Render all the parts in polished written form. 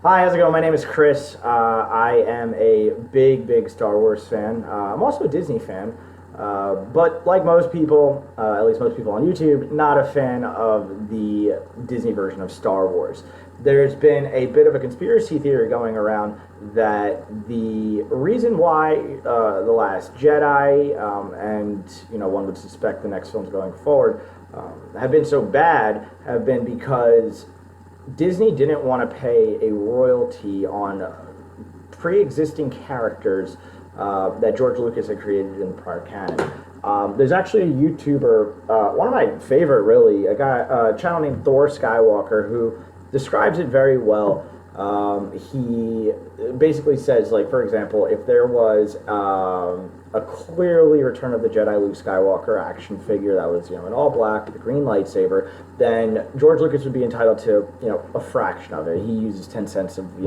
Hi, how's it going? My name is Chris. I am a big Star Wars fan. I'm also a Disney fan, but like most people, at least most people on YouTube, not a fan of the Disney version of Star Wars. There's been a bit of a conspiracy theory going around that the reason why The Last Jedi and one would suspect the next films going forward have been so bad have been because Disney didn't want to pay a royalty on pre-existing characters that George Lucas had created in the prior canon. There's actually a YouTuber, one of my favorite, really, a channel named Thor Skywalker, who describes it very well. He basically says, like, for example, if there was a clearly Return of the Jedi Luke Skywalker action figure that was, in all black with a green lightsaber, then George Lucas would be entitled to, a fraction of it. He uses 10 cents of,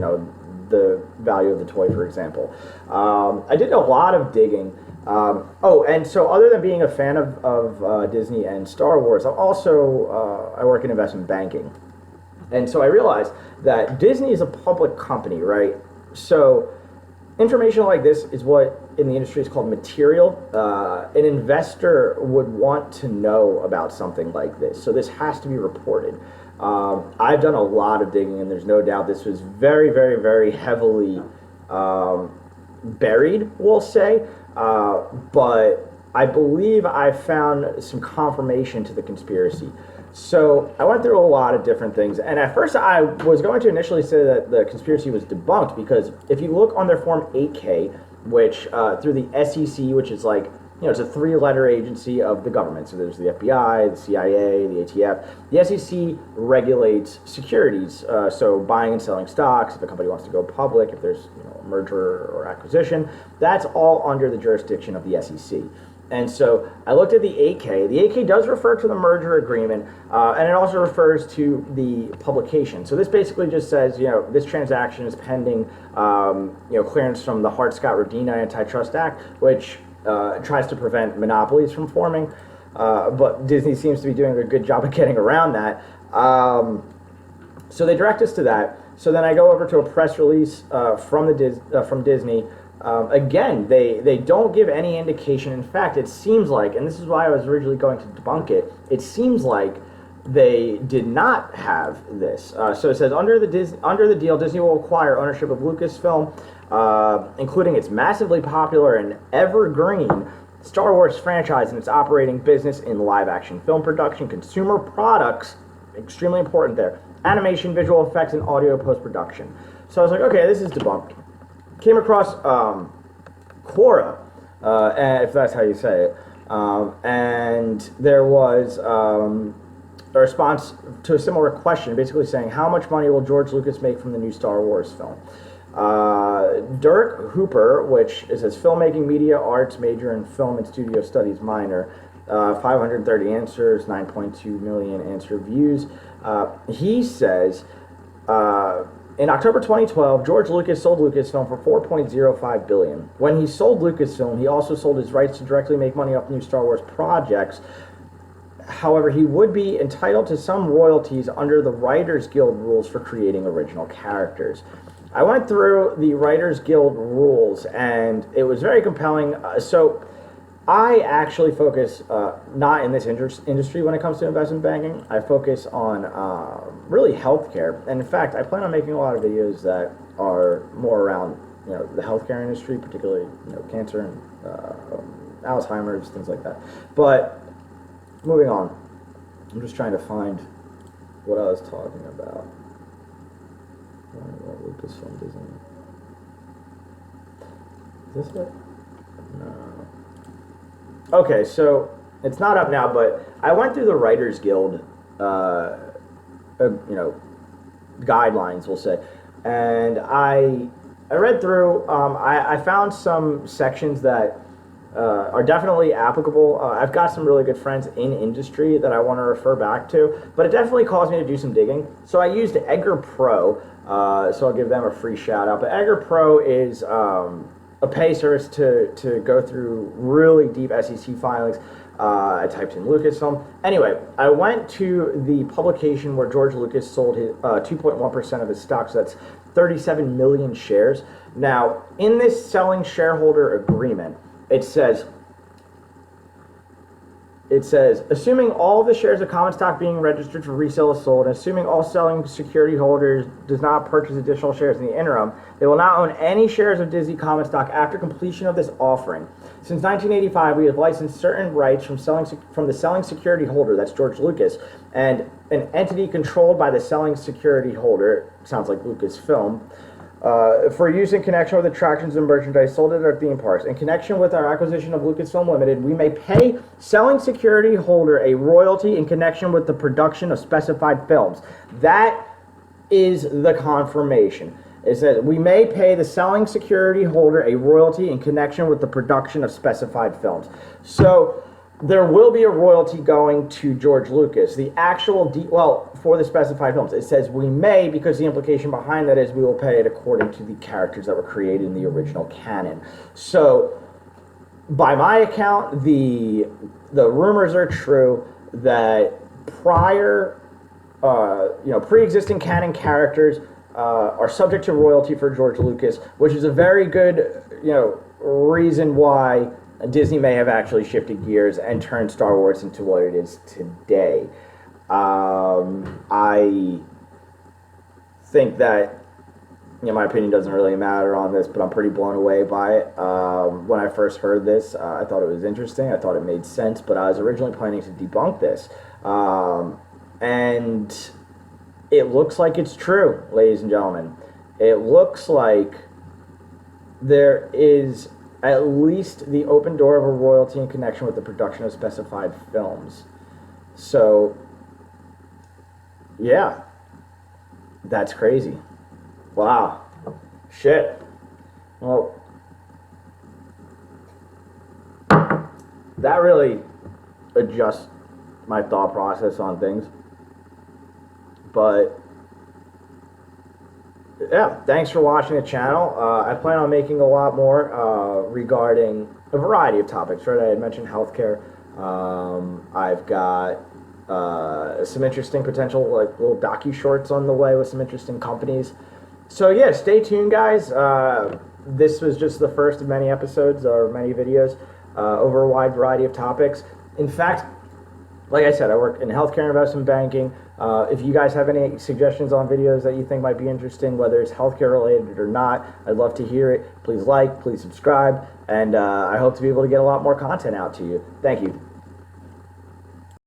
the value of the toy, for example. I did a lot of digging. And so other than being a fan of Disney and Star Wars, I work in investment banking. And so I realized that Disney is a public company, right? So information like this is what in the industry is called material. An investor would want to know about something like this. So this has to be reported. I've done a lot of digging, and there's no doubt this was very heavily buried, we'll say. But I believe I found some confirmation to the conspiracy. So I went through a lot of different things, and at first I was going to initially say that the conspiracy was debunked, because if you look on their Form 8K, which through the SEC, which is like, it's a three-letter agency of the government. So there's the FBI, the CIA, the ATF. The SEC regulates securities, so buying and selling stocks. If a company wants to go public, if there's a merger or acquisition, that's all under the jurisdiction of the SEC. And so I looked at the 8K. The 8K does refer to the merger agreement, and it also refers to the publication. So this basically just says, this transaction is pending, clearance from the Hart-Scott-Rodino Antitrust Act, which tries to prevent monopolies from forming. But Disney seems to be doing a good job of getting around that. So they direct us to that. So then I go over to a press release from Disney. Again, they don't give any indication. In fact, it seems like, and this is why I was originally going to debunk it, it seems like they did not have this. So it says, under the deal, Disney will acquire ownership of Lucasfilm, including its massively popular and evergreen Star Wars franchise and its operating business in live-action film production, consumer products, extremely important there, animation, visual effects, and audio post-production. So I was like, okay, this is debunked. Came across Quora, if that's how you say it, and there was a response to a similar question, basically saying, how much money will George Lucas make from the new Star Wars film? Dirk Hooper, which is his filmmaking media arts major and film and studio studies minor, 530 answers, 9.2 million answer views. He says, in October 2012, George Lucas sold Lucasfilm for $4.05 billion. When he sold Lucasfilm, he also sold his rights to directly make money off new Star Wars projects. However, he would be entitled to some royalties under the Writers Guild rules for creating original characters. I went through the Writers Guild rules, and it was very compelling. So I actually focus not in this industry when it comes to investment banking. I focus on really healthcare, and in fact, I plan on making a lot of videos that are more around the healthcare industry, particularly cancer and Alzheimer's, things like that. But moving on, I'm just trying to find what I was talking about. Lucasfilm Disney. Is this it? No. Okay, so it's not up now, but I went through the Writers Guild, guidelines, we'll say, and I read through. I found some sections that are definitely applicable. I've got some really good friends in industry that I want to refer back to, but it definitely caused me to do some digging. So I used Edgar Pro, so I'll give them a free shout out. But Edgar Pro is a pay service to go through really deep SEC filings. I typed in Lucasfilm. Anyway, I went to the publication where George Lucas sold his 2.1% of his stock, so that's 37 million shares. Now, in this selling shareholder agreement, it says, assuming all the shares of common stock being registered for resale is sold, and assuming all selling security holders does not purchase additional shares in the interim, they will not own any shares of Disney common stock after completion of this offering. Since 1985, we have licensed certain rights from the selling security holder, that's George Lucas, and an entity controlled by the selling security holder, sounds like Lucasfilm, for use in connection with attractions and merchandise sold at our theme parks. In connection with our acquisition of Lucasfilm Limited, we may pay selling security holder a royalty in connection with the production of specified films. That is the confirmation. It says we may pay the selling security holder a royalty in connection with the production of specified films. So there will be a royalty going to George Lucas. The actual, for the specified films, it says we may, because the implication behind that is we will pay it according to the characters that were created in the original canon. So, by my account, the rumors are true that pre-existing canon characters are subject to royalty for George Lucas, which is a very good, reason why Disney may have actually shifted gears and turned Star Wars into what it is today. I think that, my opinion doesn't really matter on this, but I'm pretty blown away by it. When I first heard this, I thought it was interesting. I thought it made sense, but I was originally planning to debunk this. And it looks like it's true, ladies and gentlemen. It looks like there is at least the open door of a royalty in connection with the production of specified films. So, yeah, that's crazy. Wow. Shit. Well, that really adjusts my thought process on things. But yeah, thanks for watching the channel. I plan on making a lot more regarding a variety of topics. Right, I had mentioned healthcare. I've got some interesting potential, like, little docu-shorts on the way with some interesting companies. So yeah, stay tuned, guys. This was just the first of many episodes or many videos over a wide variety of topics. In fact, like I said, I work in healthcare, investment banking. If you guys have any suggestions on videos that you think might be interesting, whether it's healthcare related or not, I'd love to hear it. Please like, please subscribe, and I hope to be able to get a lot more content out to you. Thank you.